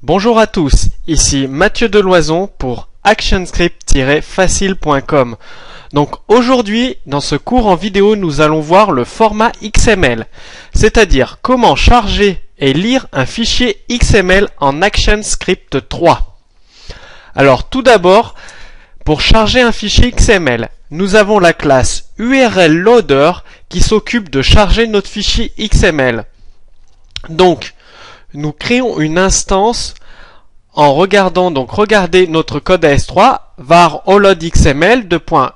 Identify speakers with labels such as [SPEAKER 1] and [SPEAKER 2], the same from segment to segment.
[SPEAKER 1] Bonjour à tous, ici Mathieu Deloison pour actionscript-facile.com. Donc aujourd'hui, dans ce cours en vidéo, nous allons voir le format XML, c'est-à-dire comment charger et lire un fichier XML en ActionScript 3. Alors tout d'abord, pour charger un fichier XML, nous avons la classe URLLoader qui s'occupe de charger notre fichier XML. Donc, nous créons une instance en regardant, regardez notre code AS3 var allloadxml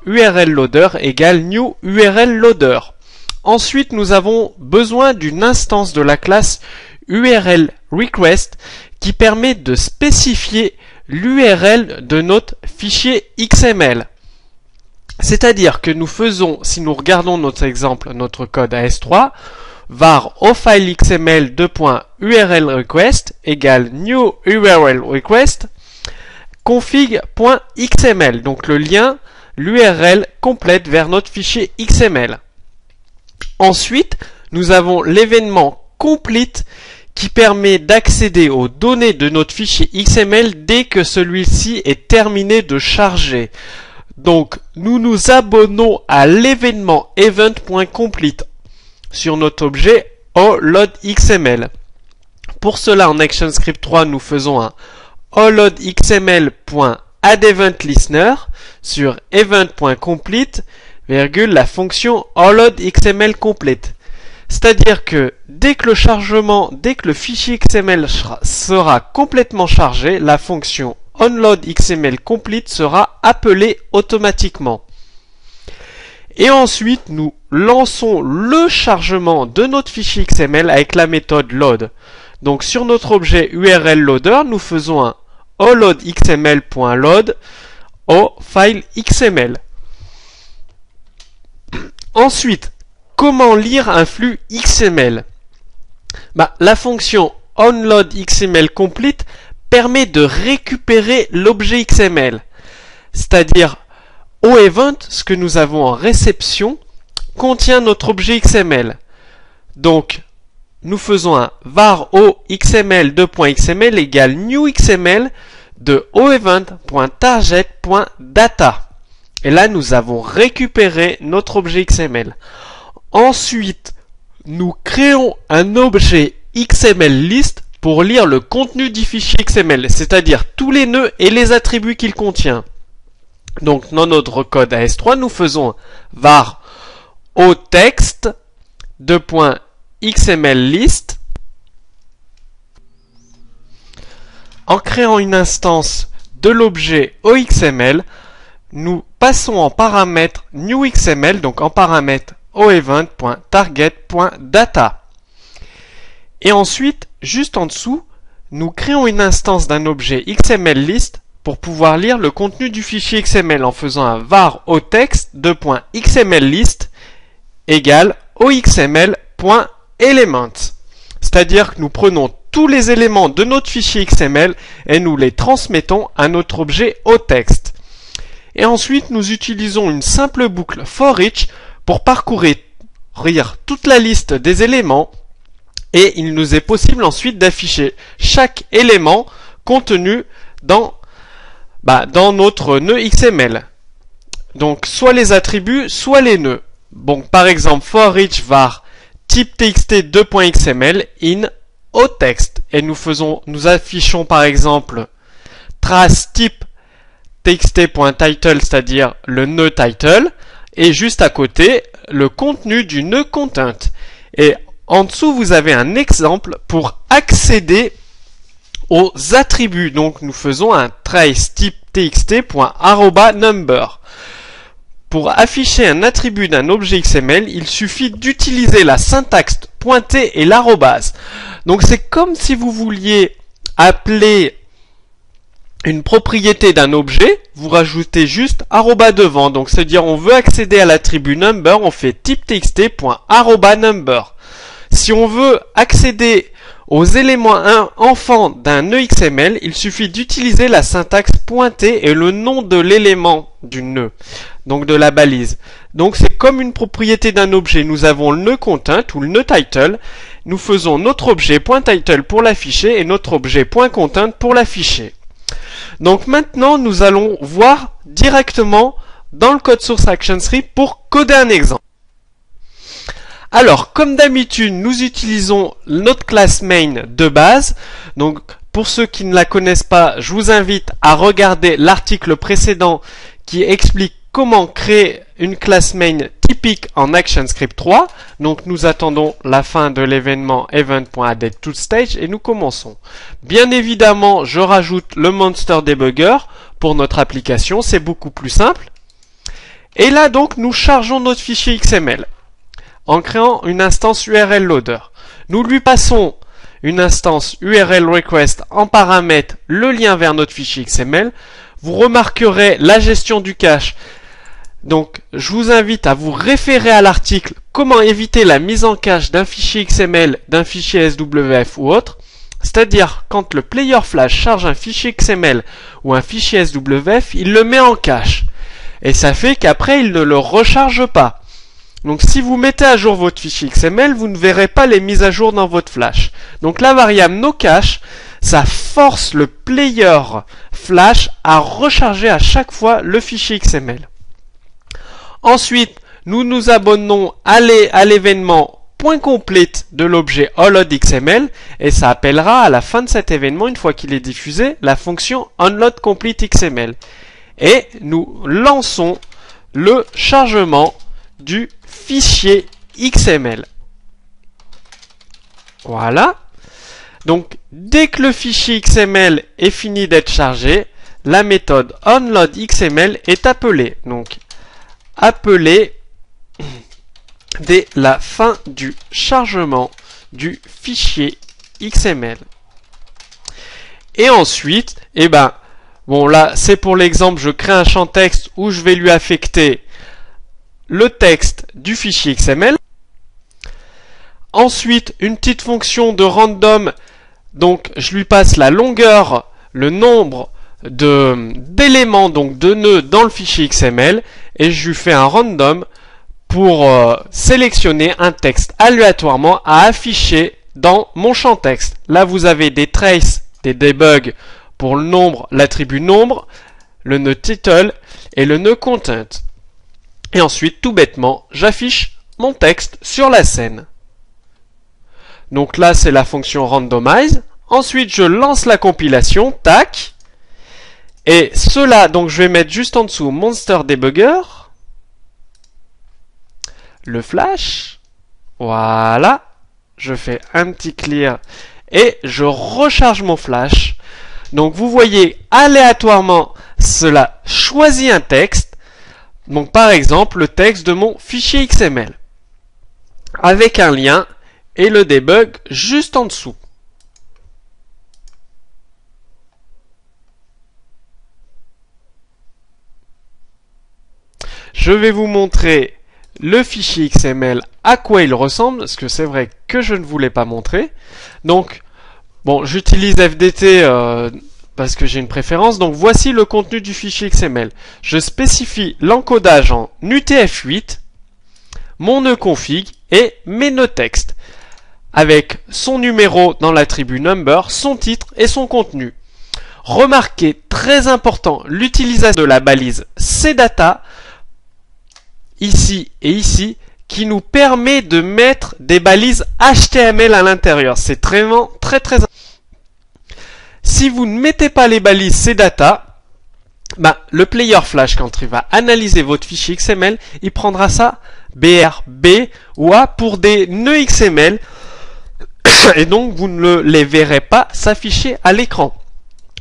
[SPEAKER 1] .urlloader égale new URLLoader. Ensuite, nous avons besoin d'une instance de la classe URLRequest qui permet de spécifier l'URL de notre fichier XML. C'est-à-dire que nous faisons, si nous regardons notre exemple, notre code AS3, var ofilexml .urlRequest égale new URLRequest config.xml, donc le lien, l'URL complète vers notre fichier XML. Ensuite, nous avons l'événement complete qui permet d'accéder aux données de notre fichier XML dès que celui-ci est terminé de charger. Donc, nous nous abonnons à l'événement event.complete sur notre objet allloadxml. Pour cela, en ActionScript 3, nous faisons un allloadxml.addEventListener sur event.complete, la fonction allloadxml_complete. C'est-à-dire que dès que le fichier XML sera complètement chargé, la fonction onloadxml_complete sera appelée automatiquement. Et ensuite, nous lançons le chargement de notre fichier XML avec la méthode load. Donc sur notre objet URLLoader, nous faisons un allloadxml.load au file XML. Ensuite, comment lire un flux XML? La fonction onloadxml_complete permet de récupérer l'objet XML. C'est-à-dire, au event, ce que nous avons en réception contient notre objet XML. Donc, nous faisons un var oxml2.xml égale new XML de oevent.target.data. Et là, nous avons récupéré notre objet XML. Ensuite, nous créons un objet XML list pour lire le contenu du fichier XML, c'est-à-dire tous les nœuds et les attributs qu'il contient. Donc, dans notre code AS3, nous faisons var oText .xml_list. En créant une instance de l'objet oXML, nous passons en paramètre newXML, donc en paramètre oevent.target.data. Et ensuite, juste en dessous, nous créons une instance d'un objet XML_list pour pouvoir lire le contenu du fichier XML en faisant un var oText .xml_list égale oxml.element. C'est-à-dire que nous prenons tous les éléments de notre fichier XML et nous les transmettons à notre objet oText. Et ensuite, nous utilisons une simple boucle for each pour parcourir toute la liste des éléments et il nous est possible ensuite d'afficher chaque élément contenu dans notre nœud XML. Donc, soit les attributs, soit les nœuds. Bon, par exemple, for each var type txt2.xml in oText. Et nous affichons par exemple trace type txt.title, c'est-à-dire le nœud title, et juste à côté, le contenu du nœud content. Et en dessous, vous avez un exemple pour accéder aux attributs. Donc, nous faisons un trace type txt.number. Pour afficher un attribut d'un objet XML, il suffit d'utiliser la syntaxe pointée et l'arrobase. Donc, c'est comme si vous vouliez appeler une propriété d'un objet, vous rajoutez juste arroba devant. Donc, c'est-à-dire, on veut accéder à l'attribut number, on fait type txt.number. Si on veut accéder aux éléments enfants d'un nœud XML, il suffit d'utiliser la syntaxe pointée et le nom de l'élément du nœud, donc de la balise. Donc c'est comme une propriété d'un objet, nous avons le nœud content ou le nœud title, nous faisons notre objet .title pour l'afficher et notre objet .content pour l'afficher. Donc maintenant, nous allons voir directement dans le code source ActionScript pour coder un exemple. Alors, comme d'habitude, nous utilisons notre classe main de base. Donc, pour ceux qui ne la connaissent pas, je vous invite à regarder l'article précédent qui explique comment créer une classe main typique en ActionScript 3. Donc nous attendons la fin de l'événement event.addToStage et nous commençons. Bien évidemment, je rajoute le Monster Debugger pour notre application, c'est beaucoup plus simple. Et là donc, nous chargeons notre fichier XML en créant une instance URL Loader. Nous lui passons une instance URL Request en paramètre le lien vers notre fichier XML. Vous remarquerez la gestion du cache. Donc, je vous invite à vous référer à l'article comment éviter la mise en cache d'un fichier XML, d'un fichier SWF ou autre. C'est-à-dire, quand le player Flash charge un fichier XML ou un fichier SWF, il le met en cache. Et ça fait qu'après, il ne le recharge pas. Donc, si vous mettez à jour votre fichier XML, vous ne verrez pas les mises à jour dans votre Flash. Donc, la variable noCache, ça force le player Flash à recharger à chaque fois le fichier XML. Ensuite, nous nous abonnons à l'événement .complete de l'objet onloadXML et ça appellera à la fin de cet événement, une fois qu'il est diffusé, la fonction onloadCompleteXML. Et nous lançons le chargement du fichier XML. Voilà. Donc, dès que le fichier XML est fini d'être chargé, la méthode onloadXML est appelée. Donc, appelée dès la fin du chargement du fichier XML. Et ensuite, bon là, c'est pour l'exemple, je crée un champ texte où je vais lui affecter le texte du fichier XML. Ensuite, une petite fonction de random, donc je lui passe la longueur, le nombre d'éléments, donc de nœuds dans le fichier XML, et je lui fais un random pour sélectionner un texte aléatoirement à afficher dans mon champ texte. Là, vous avez des traces, des debugs pour le nombre, l'attribut nombre, le nœud title et le nœud content. Et ensuite, tout bêtement, j'affiche mon texte sur la scène. Donc là, c'est la fonction randomize. Ensuite, je lance la compilation, tac. Et cela, donc je vais mettre juste en dessous Monster Debugger, le flash, voilà, je fais un petit clear et je recharge mon flash. Donc vous voyez, aléatoirement, cela choisit un texte, donc par exemple le texte de mon fichier XML, avec un lien et le debug juste en dessous. Je vais vous montrer le fichier XML, à quoi il ressemble, parce que c'est vrai que je ne voulais pas montrer. Donc, bon, j'utilise FDT parce que j'ai une préférence. Donc, voici le contenu du fichier XML. Je spécifie l'encodage en UTF-8, mon nœud config et mes nœuds texte, avec son numéro dans l'attribut number, son titre et son contenu. Remarquez, très important, l'utilisation de la balise cdata, ici et ici, qui nous permet de mettre des balises HTML à l'intérieur. C'est très important. Si vous ne mettez pas les balises cdata, le player Flash, quand il va analyser votre fichier XML, il prendra ça BR, B ou A pour des nœuds XML et donc vous ne les verrez pas s'afficher à l'écran.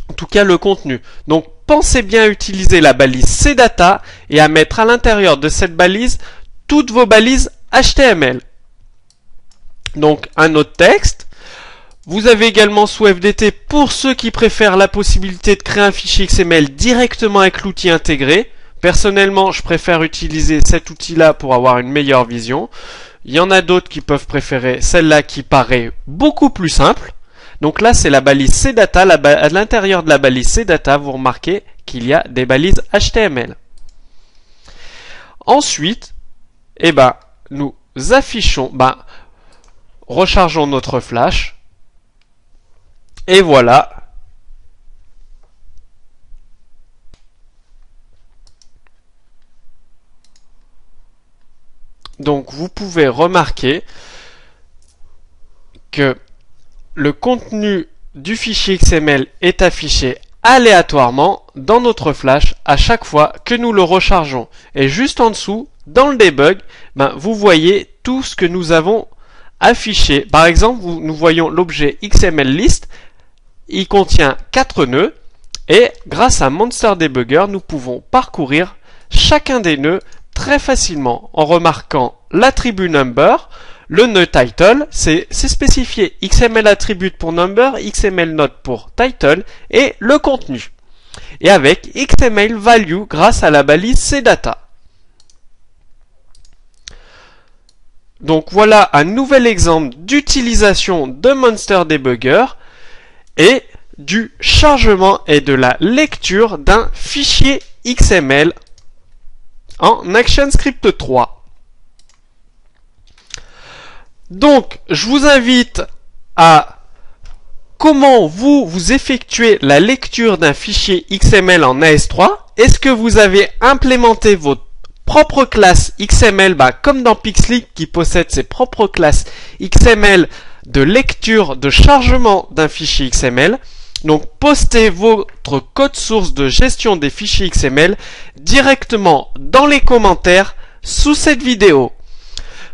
[SPEAKER 1] En tout cas, le contenu. Donc, pensez bien à utiliser la balise cdata et à mettre à l'intérieur de cette balise toutes vos balises HTML. Donc, un autre texte. Vous avez également sous FDT, pour ceux qui préfèrent la possibilité de créer un fichier XML directement avec l'outil intégré. Personnellement, je préfère utiliser cet outil-là pour avoir une meilleure vision. Il y en a d'autres qui peuvent préférer celle-là qui paraît beaucoup plus simple. Donc là, c'est la balise cdata. À l'intérieur de la balise cdata, vous remarquez qu'il y a des balises HTML. Ensuite, nous affichons, rechargeons notre flash. Et voilà. Donc vous pouvez remarquer que le contenu du fichier XML est affiché aléatoirement dans notre flash à chaque fois que nous le rechargeons. Et juste en dessous, dans le debug, vous voyez tout ce que nous avons affiché. Par exemple, nous voyons l'objet XML list. Il contient 4 nœuds et grâce à Monster Debugger, nous pouvons parcourir chacun des nœuds très facilement en remarquant l'attribut number, le nœud title, c'est spécifié XML attribute pour number, XML note pour title et le contenu. Et avec XML value grâce à la balise cdata. Donc voilà un nouvel exemple d'utilisation de Monster Debugger et du chargement et de la lecture d'un fichier XML en ActionScript 3. Donc, je vous invite à comment vous effectuez la lecture d'un fichier XML en AS3. Est-ce que vous avez implémenté votre propre classe XML, comme dans Pixlr qui possède ses propres classes XML de lecture, de chargement d'un fichier XML. Donc, postez votre code source de gestion des fichiers XML directement dans les commentaires sous cette vidéo.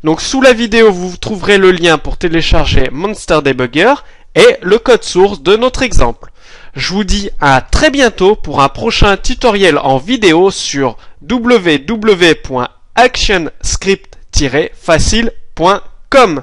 [SPEAKER 1] Donc, sous la vidéo, vous trouverez le lien pour télécharger Monster Debugger et le code source de notre exemple. Je vous dis à très bientôt pour un prochain tutoriel en vidéo sur www.actionscript-facile.com.